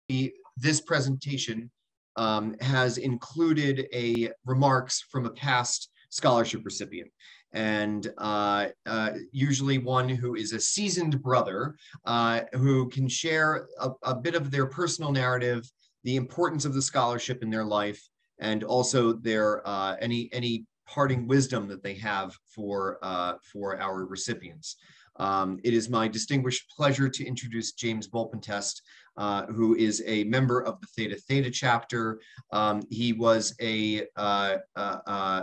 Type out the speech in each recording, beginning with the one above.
this presentation has included remarks from a past scholarship recipient. And usually one who is a seasoned brother who can share a bit of their personal narrative, the importance of the scholarship in their life, and also their any parting wisdom that they have for our recipients. It is my distinguished pleasure to introduce James Volpentest, who is a member of the Theta Theta chapter. He was a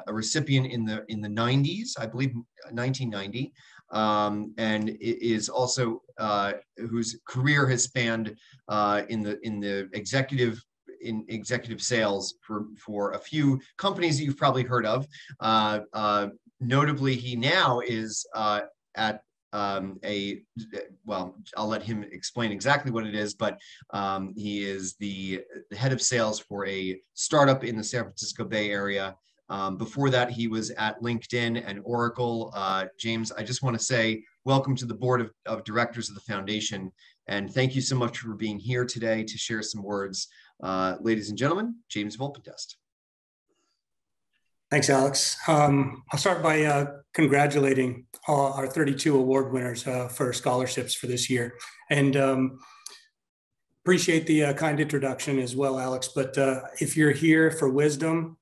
recipient in the 90s, I believe 1990, and is also whose career has spanned in the executive sales for a few companies that you've probably heard of. Notably, he now is at well, I'll let him explain exactly what it is, but he is the head of sales for a startup in the San Francisco Bay Area. Before that, he was at LinkedIn and Oracle. James, I just want to say welcome to the board of directors of the foundation, and thank you so much for being here today to share some words. Ladies and gentlemen, James Volpentest. Thanks, Alex. I'll start by congratulating our 32 award winners for scholarships for this year. And appreciate the kind introduction as well, Alex. But if you're here for wisdom,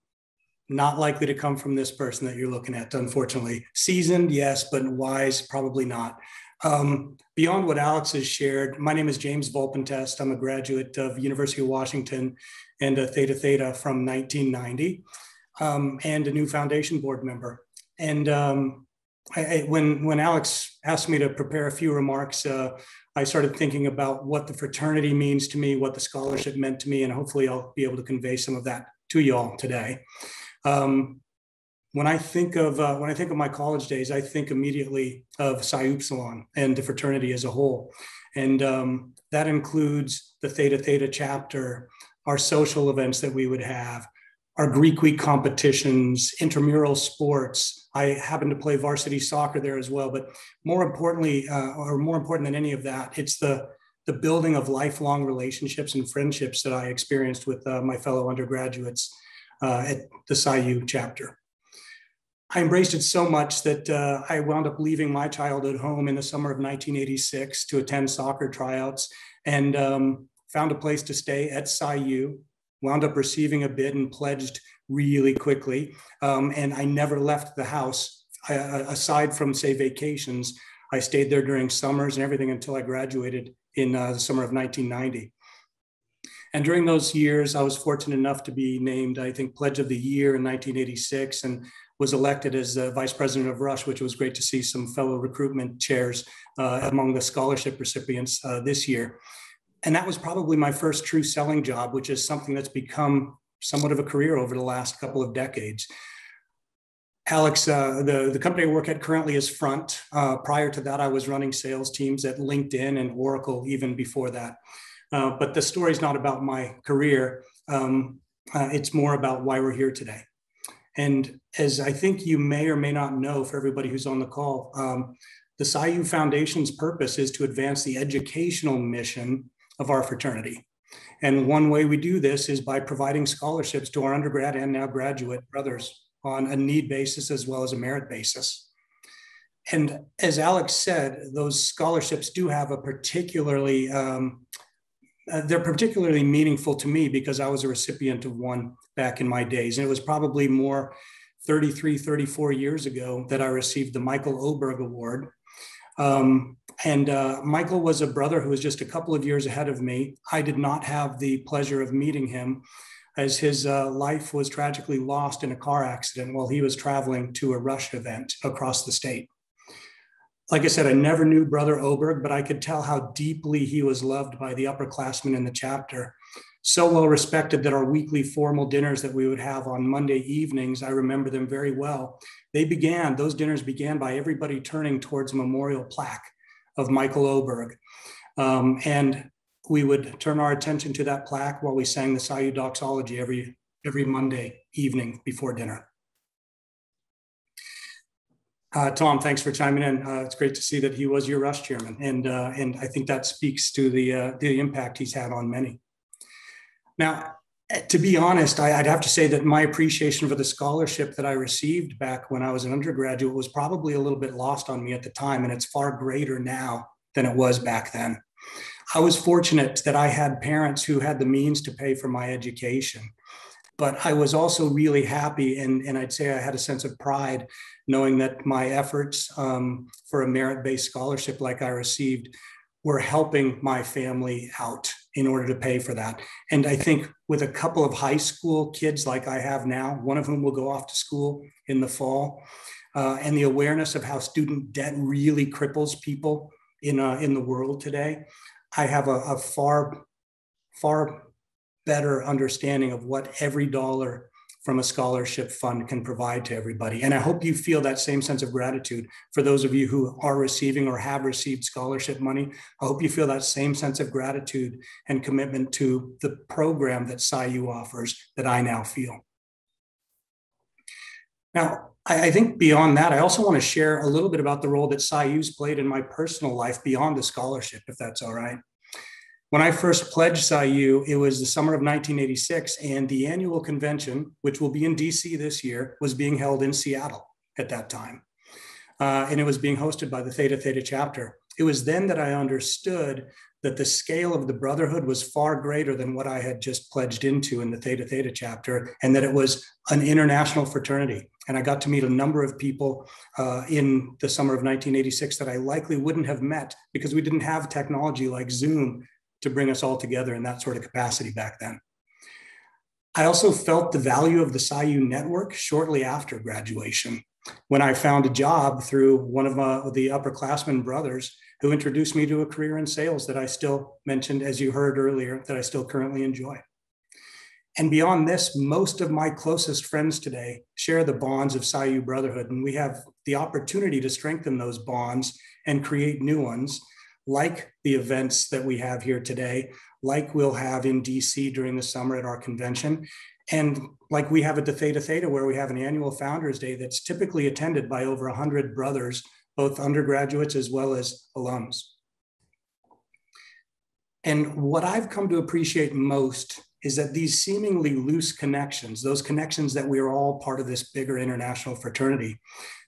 not likely to come from this person that you're looking at, unfortunately. Seasoned, yes, but wise, probably not. Beyond what Alex has shared, my name is James Volpentest. I'm a graduate of University of Washington and Theta Theta from 1990. And a new foundation board member. And when Alex asked me to prepare a few remarks, I started thinking about what the fraternity means to me, what the scholarship meant to me, and hopefully I'll be able to convey some of that to you all today. When I think of my college days, I think immediately of Psi Upsilon and the fraternity as a whole, and that includes the Theta Theta chapter, our social events that we would have, our Greek week competitions, intramural sports. I happen to play varsity soccer there as well, but more importantly, or more important than any of that, it's the building of lifelong relationships and friendships that I experienced with my fellow undergraduates at the Psi U chapter. I embraced it so much that I wound up leaving my childhood home in the summer of 1986 to attend soccer tryouts, and found a place to stay at Psi U. Wound up receiving a bid and pledged really quickly. And I never left the house. Aside from, say, vacations, I stayed there during summers and everything until I graduated in the summer of 1990. And during those years, I was fortunate enough to be named, I think, Pledge of the Year in 1986 and was elected as the Vice President of Rush, which was great to see some fellow recruitment chairs among the scholarship recipients this year. And that was probably my first true selling job, which is something that's become somewhat of a career over the last couple of decades. Alex, the company I work at currently is Front. Prior to that, I was running sales teams at LinkedIn and Oracle even before that. But the story's not about my career. It's more about why we're here today. And as I think you may or may not know, for everybody who's on the call, the Psi U Foundation's purpose is to advance the educational mission of our fraternity. And one way we do this is by providing scholarships to our undergrad and now graduate brothers on a need basis as well as a merit basis. And as Alex said, those scholarships do have a particularly, they're particularly meaningful to me because I was a recipient of one back in my days. And it was probably more 33, 34 years ago that I received the Michael Oberg Award. Michael was a brother who was just a couple of years ahead of me. I did not have the pleasure of meeting him as his life was tragically lost in a car accident while he was traveling to a Rush event across the state. Like I said, I never knew Brother Oberg, but I could tell how deeply he was loved by the upperclassmen in the chapter. So well respected that our weekly formal dinners that we would have on Monday evenings, I remember them very well. Those dinners began by everybody turning towards a memorial plaque of Michael Oberg. And we would turn our attention to that plaque while we sang the Psi U doxology every Monday evening before dinner. Tom, thanks for chiming in. It's great to see that he was your Rush chairman, and I think that speaks to the impact he's had on many. Now, to be honest, I'd have to say that my appreciation for the scholarship that I received back when I was an undergraduate was probably a little bit lost on me at the time, and it's far greater now than it was back then. I was fortunate that I had parents who had the means to pay for my education, but I was also really happy, and I'd say I had a sense of pride knowing that my efforts for a merit-based scholarship like I received were helping my family out in order to pay for that. And I think with a couple of high school kids like I have now, one of whom will go off to school in the fall, and the awareness of how student debt really cripples people in the world today, I have a far better understanding of what every dollar from a scholarship fund can provide to everybody. And I hope you feel that same sense of gratitude for those of you who are receiving or have received scholarship money. I hope you feel that same sense of gratitude and commitment to the program that SciU offers that I now feel. Now, I think beyond that, I also want to share a little bit about the role that SciU's played in my personal life beyond the scholarship, if that's all right. When I first pledged SciU, it was the summer of 1986, and the annual convention, which will be in DC this year, was being held in Seattle at that time. And it was being hosted by the Theta Theta chapter. It was then that I understood that the scale of the brotherhood was far greater than what I had just pledged into in the Theta Theta chapter, and that it was an international fraternity. And I got to meet a number of people in the summer of 1986 that I likely wouldn't have met because we didn't have technology like Zoom to bring us all together in that sort of capacity back then. I also felt the value of the SciU network shortly after graduation, when I found a job through one of the upperclassmen brothers who introduced me to a career in sales that I still mentioned, as you heard earlier, that I still currently enjoy. And beyond this, most of my closest friends today share the bonds of SciU brotherhood, and we have the opportunity to strengthen those bonds and create new ones, like the events that we have here today, like we'll have in DC during the summer at our convention, and like we have at the Theta Theta, where we have an annual Founders Day that's typically attended by over 100 brothers, both undergraduates as well as alums. And what I've come to appreciate most is that these seemingly loose connections, those connections that we're all part of this bigger international fraternity,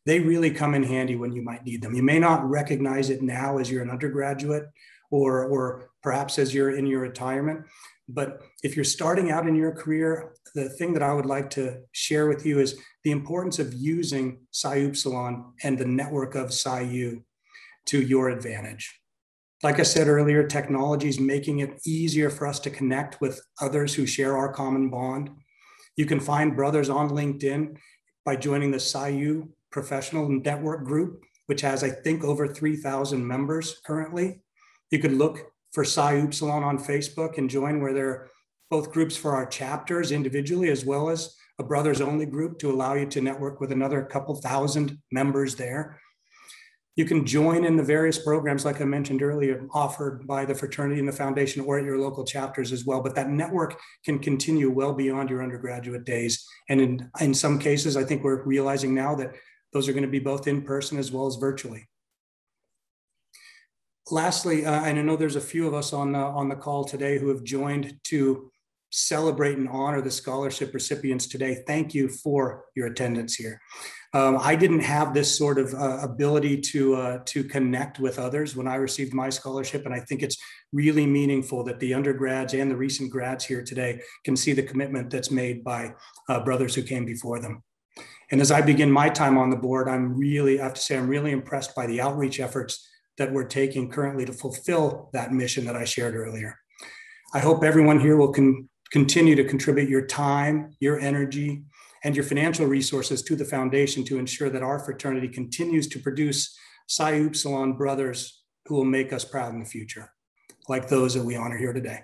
they really come in handy when you might need them. You may not recognize it now as you're an undergraduate or perhaps as you're in your retirement, but if you're starting out in your career, the thing that I would like to share with you is the importance of using Psi Upsilon and the network of SciU to your advantage. Like I said earlier, technology is making it easier for us to connect with others who share our common bond. You can find brothers on LinkedIn by joining the SciU Professional Network Group, which has, I think, over 3,000 members currently. You could look for Psi Upsilon on Facebook and join, where there are both groups for our chapters individually, as well as a brothers only group to allow you to network with another couple thousand members there. You can join in the various programs, like I mentioned earlier, offered by the fraternity and the foundation or at your local chapters as well. But that network can continue well beyond your undergraduate days. And in some cases, I think we're realizing now that those are going to be both in person as well as virtually. Lastly, and I know there's a few of us on the call today who have joined to celebrate and honor the scholarship recipients today. Thank you for your attendance here. I didn't have this sort of ability to connect with others when I received my scholarship, and I think it's really meaningful that the undergrads and the recent grads here today can see the commitment that's made by brothers who came before them. And as I begin my time on the board, I have to say I'm really impressed by the outreach efforts that we're taking currently to fulfill that mission that I shared earlier. I hope everyone here will continue to contribute your time, your energy, and your financial resources to the foundation to ensure that our fraternity continues to produce Psi Upsilon brothers who will make us proud in the future, like those that we honor here today.